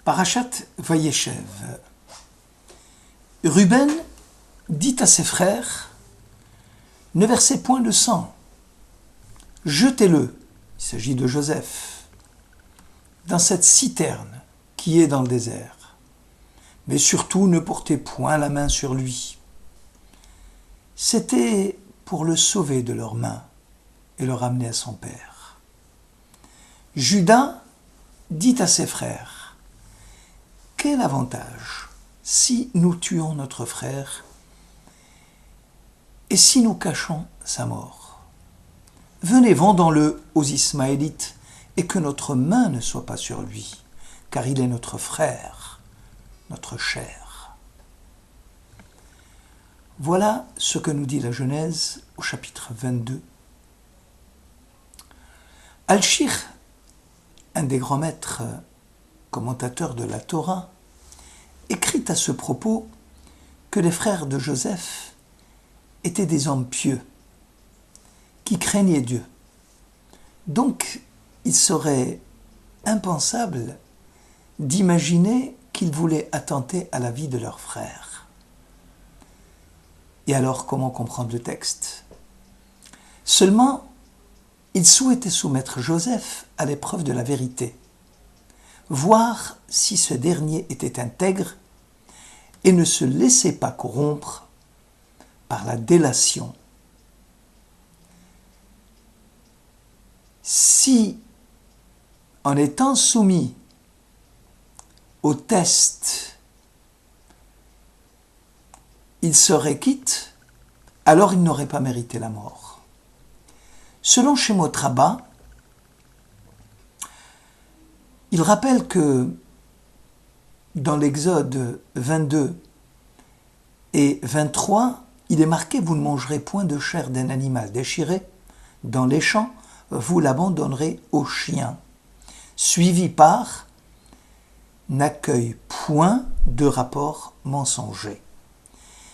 Parashat Vayeshev. Ruben dit à ses frères, ne versez point de sang, jetez-le, il s'agit de Joseph, dans cette citerne qui est dans le désert. Mais surtout ne portez point la main sur lui. C'était pour le sauver de leurs mains et le ramener à son père. Judas dit à ses frères, quel avantage si nous tuons notre frère et si nous cachons sa mort? Venez, vendons-le aux Ismaélites et que notre main ne soit pas sur lui, car il est notre frère, notre chair. Voilà ce que nous dit la Genèse au chapitre 22. Al-Shir, un des grands maîtres commentateurs de la Torah, écrit à ce propos que les frères de Joseph étaient des hommes pieux, qui craignaient Dieu. Donc, il serait impensable d'imaginer qu'ils voulaient attenter à la vie de leur frère. Et alors, comment comprendre le texte? Seulement, ils souhaitaient soumettre Joseph à l'épreuve de la vérité, voir si ce dernier était intègre et ne se laissait pas corrompre par la délation. Si, en étant soumis au test, il serait quitte, alors il n'aurait pas mérité la mort. Selon Shemot Rabbah, il rappelle que dans l'Exode 22 et 23, il est marqué « Vous ne mangerez point de chair d'un animal déchiré dans les champs, vous l'abandonnerez aux chiens. » Suivi par « N'accueille point de rapport mensonger. »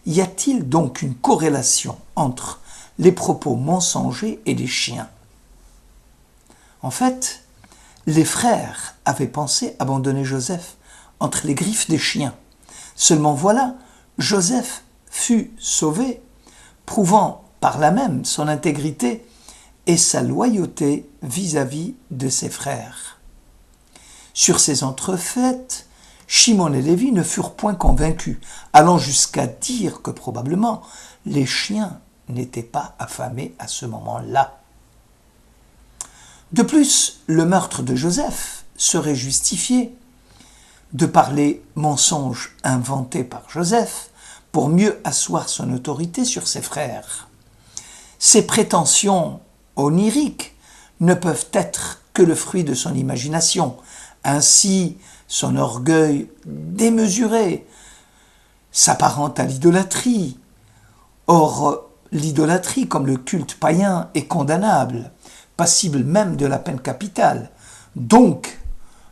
Y a-t-il donc une corrélation entre les propos mensongers et les chiens? En fait, les frères avaient pensé abandonner Joseph entre les griffes des chiens. Seulement voilà, Joseph fut sauvé, prouvant par là même son intégrité et sa loyauté vis-à-vis de ses frères. Sur ces entrefaites, Shimon et Lévi ne furent point convaincus, allant jusqu'à dire que probablement les chiens n'étaient pas affamés à ce moment-là. De plus, le meurtre de Joseph serait justifié de par les mensonges inventés par Joseph pour mieux asseoir son autorité sur ses frères. Ses prétentions oniriques ne peuvent être que le fruit de son imagination. Ainsi, son orgueil démesuré s'apparente à l'idolâtrie. Or, l'idolâtrie, comme le culte païen, est condamnable, passible même de la peine capitale. Donc,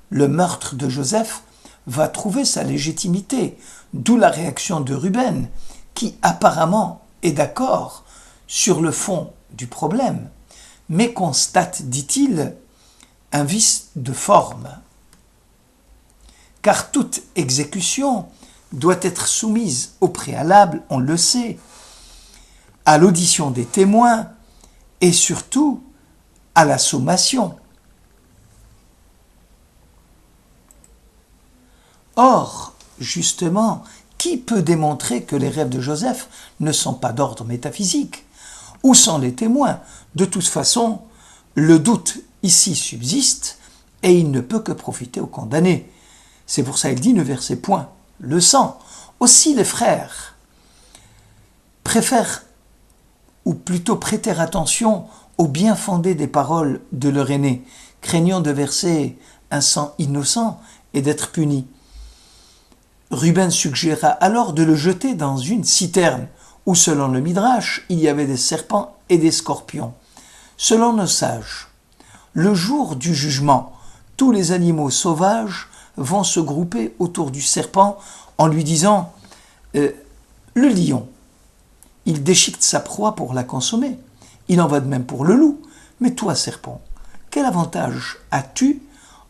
le meurtre de Joseph va trouver sa légitimité, d'où la réaction de Ruben, qui apparemment est d'accord sur le fond du problème, mais constate, dit-il, un vice de forme. Car toute exécution doit être soumise au préalable, on le sait, à l'audition des témoins et surtout à la sommation. Or, justement, qui peut démontrer que les rêves de Joseph ne sont pas d'ordre métaphysique? Où sont les témoins? De toute façon, le doute ici subsiste et il ne peut que profiter aux condamnés. C'est pour ça qu'il dit ne versez point le sang. Aussi les frères préfèrent, ou plutôt prêter attention au bien fondé des paroles de leur aîné, craignant de verser un sang innocent et d'être punis. Ruben suggéra alors de le jeter dans une citerne, où selon le Midrash, il y avait des serpents et des scorpions. Selon nos sages, le jour du jugement, tous les animaux sauvages vont se grouper autour du serpent en lui disant « Le lion, il déchiquette sa proie pour la consommer. Il en va de même pour le loup. Mais toi, serpent, quel avantage as-tu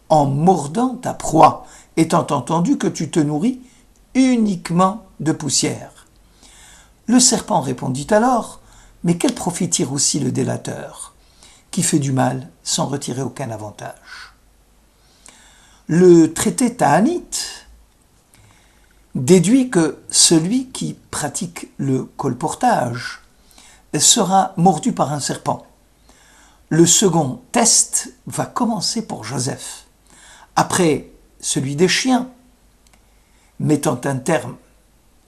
en mordant ta proie étant entendu que tu te nourris uniquement de poussière. Le serpent répondit alors, mais quel profit tire aussi le délateur, qui fait du mal sans retirer aucun avantage? Le traité Ta'anit déduit que celui qui pratique le colportage sera mordu par un serpent. Le second test va commencer pour Joseph. Après celui des chiens, mettant un terme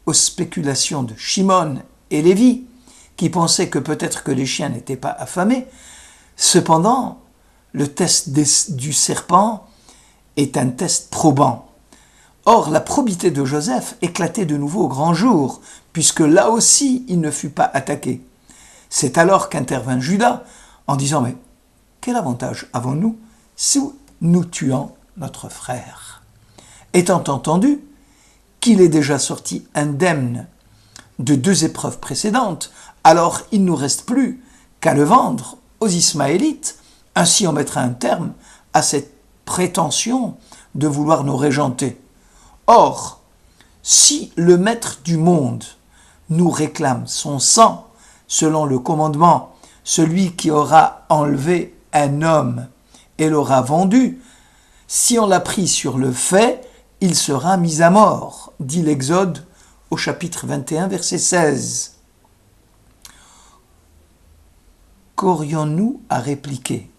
aux spéculations de Shimon et Lévi, qui pensaient que peut-être que les chiens n'étaient pas affamés, cependant, le test du serpent est un test probant. Or, la probité de Joseph éclatait de nouveau au grand jour, puisque là aussi, il ne fut pas attaqué. C'est alors qu'intervint Judas en disant « Mais quel avantage avons-nous si nous tuons notre frère ?» Étant entendu qu'il est déjà sorti indemne de 2 épreuves précédentes, alors il ne nous reste plus qu'à le vendre aux Ismaélites. Ainsi on mettra un terme à cette prétention de vouloir nous régenter. Or, si le maître du monde nous réclame son sang, selon le commandement, celui qui aura enlevé un homme et l'aura vendu, si on l'a pris sur le fait, il sera mis à mort, dit l'Exode au chapitre 21, verset 16. Qu'aurions-nous à répliquer,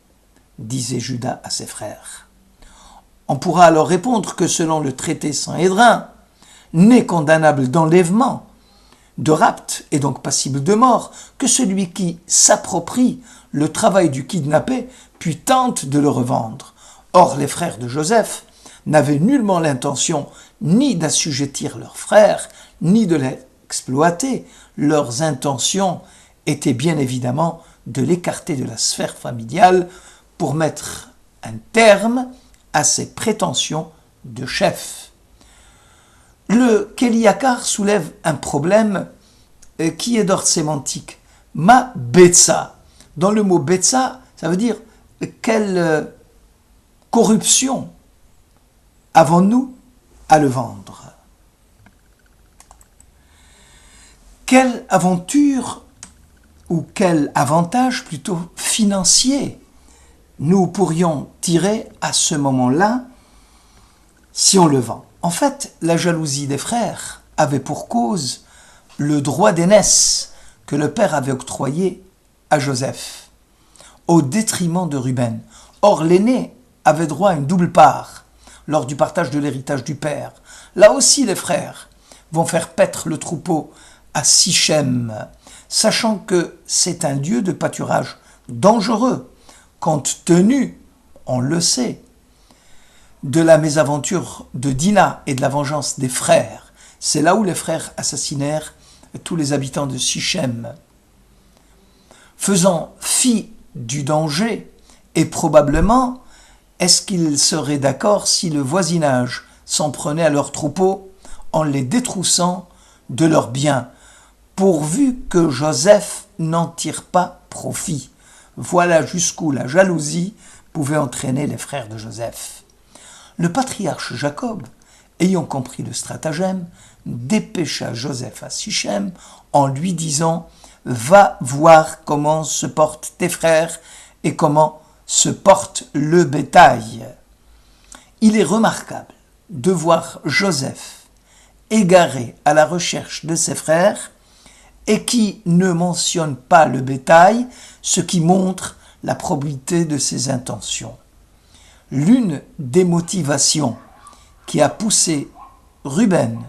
disait Judas à ses frères. On pourra alors répondre que selon le traité Sanhédrin, n'est condamnable d'enlèvement, de rapt et donc passible de mort, que celui qui s'approprie le travail du kidnappé puis tente de le revendre. Or, les frères de Joseph n'avaient nullement l'intention ni d'assujettir leur frère, ni de l'exploiter. Leurs intentions étaient bien évidemment de l'écarter de la sphère familiale pour mettre un terme à ses prétentions de chef. Le Kéliakar soulève un problème qui est d'ordre sémantique. Ma betsa. Dans le mot betsa, ça veut dire quelle corruption avons-nous à le vendre? Quelle aventure ou quel avantage plutôt financier nous pourrions tirer à ce moment-là si on le vend? En fait, la jalousie des frères avait pour cause le droit d'aînesse que le père avait octroyé à Joseph, au détriment de Ruben. Or, l'aîné avait droit à une double part lors du partage de l'héritage du père. Là aussi, les frères vont faire paître le troupeau à Sichem, sachant que c'est un lieu de pâturage dangereux, compte tenu, on le sait, de la mésaventure de Dina et de la vengeance des frères. C'est là où les frères assassinèrent tous les habitants de Sichem. Faisant fi du danger, et probablement, est-ce qu'ils seraient d'accord si le voisinage s'en prenait à leurs troupeaux en les détroussant de leurs biens, pourvu que Joseph n'en tire pas profit? Voilà jusqu'où la jalousie pouvait entraîner les frères de Joseph. Le patriarche Jacob, ayant compris le stratagème, dépêcha Joseph à Sichem en lui disant « Va voir comment se portent tes frères et comment se porte le bétail. » Il est remarquable de voir Joseph égaré à la recherche de ses frères et qui ne mentionne pas le bétail, ce qui montre la probité de ses intentions. L'une des motivations qui a poussé Ruben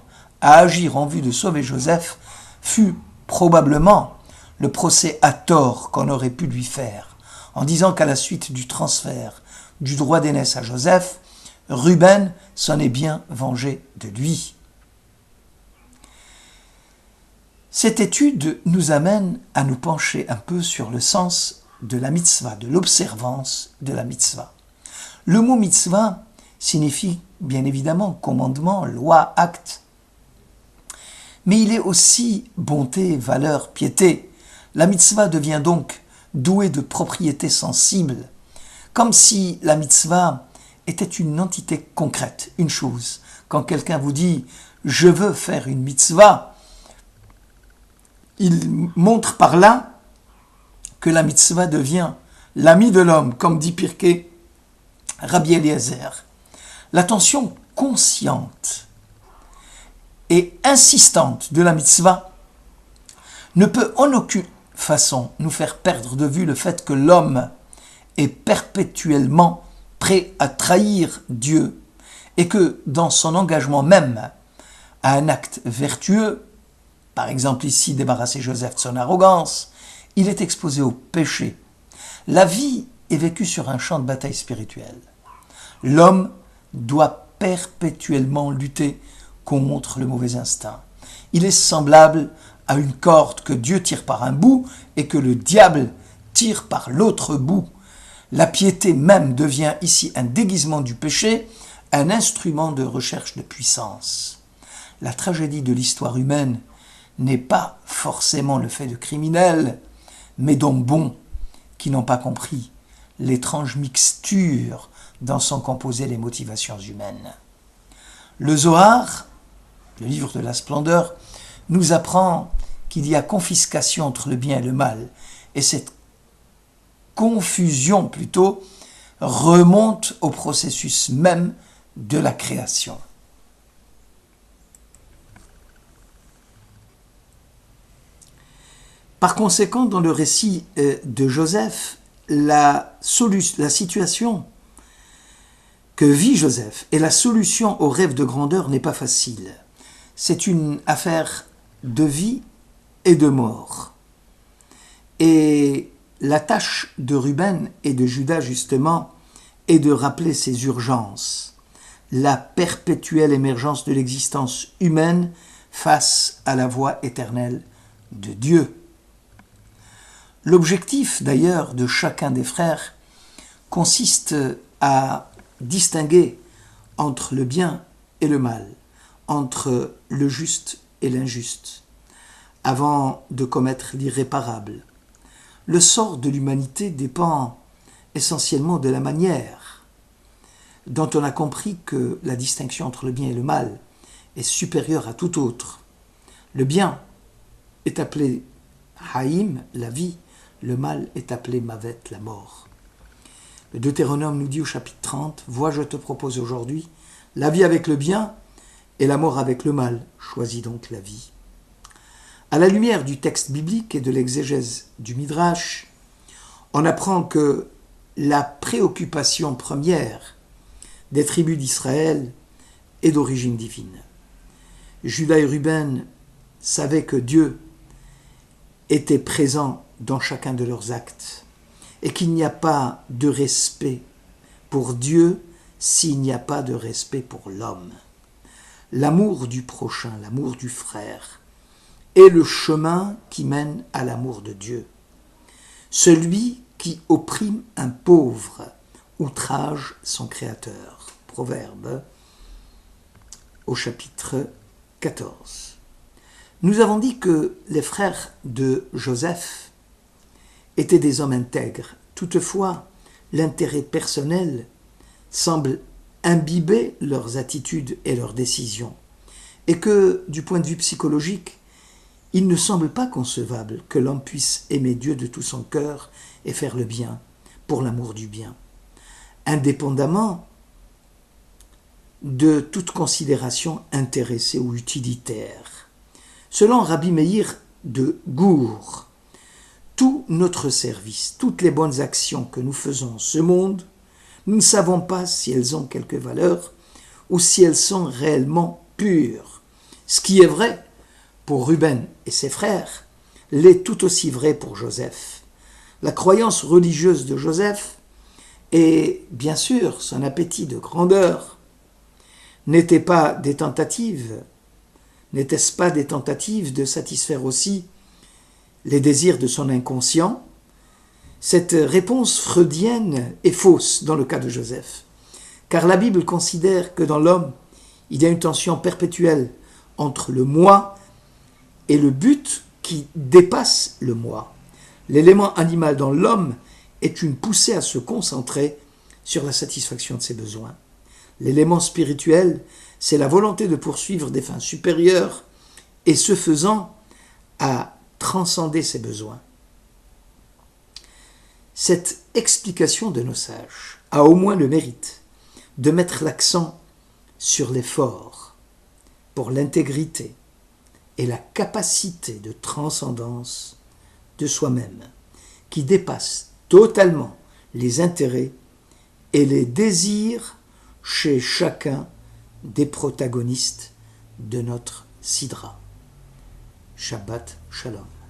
à agir en vue de sauver Joseph fut probablement le procès à tort qu'on aurait pu lui faire, en disant qu'à la suite du transfert du droit d'aînesse à Joseph, Ruben s'en est bien vengé de lui. Cette étude nous amène à nous pencher un peu sur le sens de la mitzvah, de l'observance de la mitzvah. Le mot mitzvah signifie bien évidemment commandement, loi, acte, mais il est aussi bonté, valeur, piété. La mitzvah devient donc douée de propriétés sensibles, comme si la mitzvah était une entité concrète, une chose. Quand quelqu'un vous dit « je veux faire une mitzvah », il montre par là que la mitzvah devient l'ami de l'homme, comme dit Pirkei Rabbi Eliezer. L'attention consciente et insistante de la mitzvah ne peut en aucune façon nous faire perdre de vue le fait que l'homme est perpétuellement prêt à trahir Dieu et que dans son engagement même à un acte vertueux, par exemple ici débarrasser Joseph de son arrogance, il est exposé au péché. La vie est vécue sur un champ de bataille spirituel. L'homme doit perpétuellement lutter contre le mauvais instinct. Il est semblable à une corde que Dieu tire par un bout et que le diable tire par l'autre bout. La piété même devient ici un déguisement du péché, un instrument de recherche de puissance. La tragédie de l'histoire humaine n'est pas forcément le fait de criminels, mais d'hommes bons qui n'ont pas compris l'étrange mixture dont sont composées les motivations humaines. Le Zohar, le livre de la splendeur, nous apprend qu'il y a confiscation entre le bien et le mal, et cette confusion plutôt remonte au processus même de la création. Par conséquent, dans le récit de Joseph, la situation que vit Joseph et la solution au rêve de grandeur n'est pas facile. C'est une affaire de vie et de mort. Et la tâche de Ruben et de Juda, justement, est de rappeler ces urgences, la perpétuelle émergence de l'existence humaine face à la voix éternelle de Dieu. L'objectif, d'ailleurs, de chacun des frères consiste à distinguer entre le bien et le mal, entre le juste et l'injuste, avant de commettre l'irréparable. Le sort de l'humanité dépend essentiellement de la manière dont on a compris que la distinction entre le bien et le mal est supérieure à tout autre. Le bien est appelé Haïm, la vie, le mal est appelé Mavet, la mort. Le Deutéronome nous dit au chapitre 30, « Vois, je te propose aujourd'hui la vie avec le bien et la mort avec le mal. Choisis donc la vie. » À la lumière du texte biblique et de l'exégèse du Midrash, on apprend que la préoccupation première des tribus d'Israël est d'origine divine. Juda et Ruben savaient que Dieu était présent dans chacun de leurs actes et qu'il n'y a pas de respect pour Dieu s'il n'y a pas de respect pour l'homme. L'amour du prochain, l'amour du frère, est le chemin qui mène à l'amour de Dieu. Celui qui opprime un pauvre outrage son Créateur. Proverbe au chapitre 14. Nous avons dit que les frères de Joseph étaient des hommes intègres. Toutefois, l'intérêt personnel semble imbiber leurs attitudes et leurs décisions, et que, du point de vue psychologique, il ne semble pas concevable que l'homme puisse aimer Dieu de tout son cœur et faire le bien pour l'amour du bien, indépendamment de toute considération intéressée ou utilitaire. Selon Rabbi Meir de Gour, tout notre service, toutes les bonnes actions que nous faisons en ce monde, nous ne savons pas si elles ont quelque valeur ou si elles sont réellement pures. Ce qui est vrai pour Ruben et ses frères l'est tout aussi vrai pour Joseph. La croyance religieuse de Joseph et bien sûr son appétit de grandeur n'étaient-ce pas des tentatives de satisfaire aussi les désirs de son inconscient? Cette réponse freudienne est fausse dans le cas de Joseph, car la Bible considère que dans l'homme, il y a une tension perpétuelle entre le moi et le but qui dépasse le moi. L'élément animal dans l'homme est une poussée à se concentrer sur la satisfaction de ses besoins. L'élément spirituel, c'est la volonté de poursuivre des fins supérieures et ce faisant, à transcender ses besoins. Cette explication de nos sages a au moins le mérite de mettre l'accent sur l'effort pour l'intégrité et la capacité de transcendance de soi-même qui dépasse totalement les intérêts et les désirs chez chacun des protagonistes de notre Sidra. Shabbat Shalom.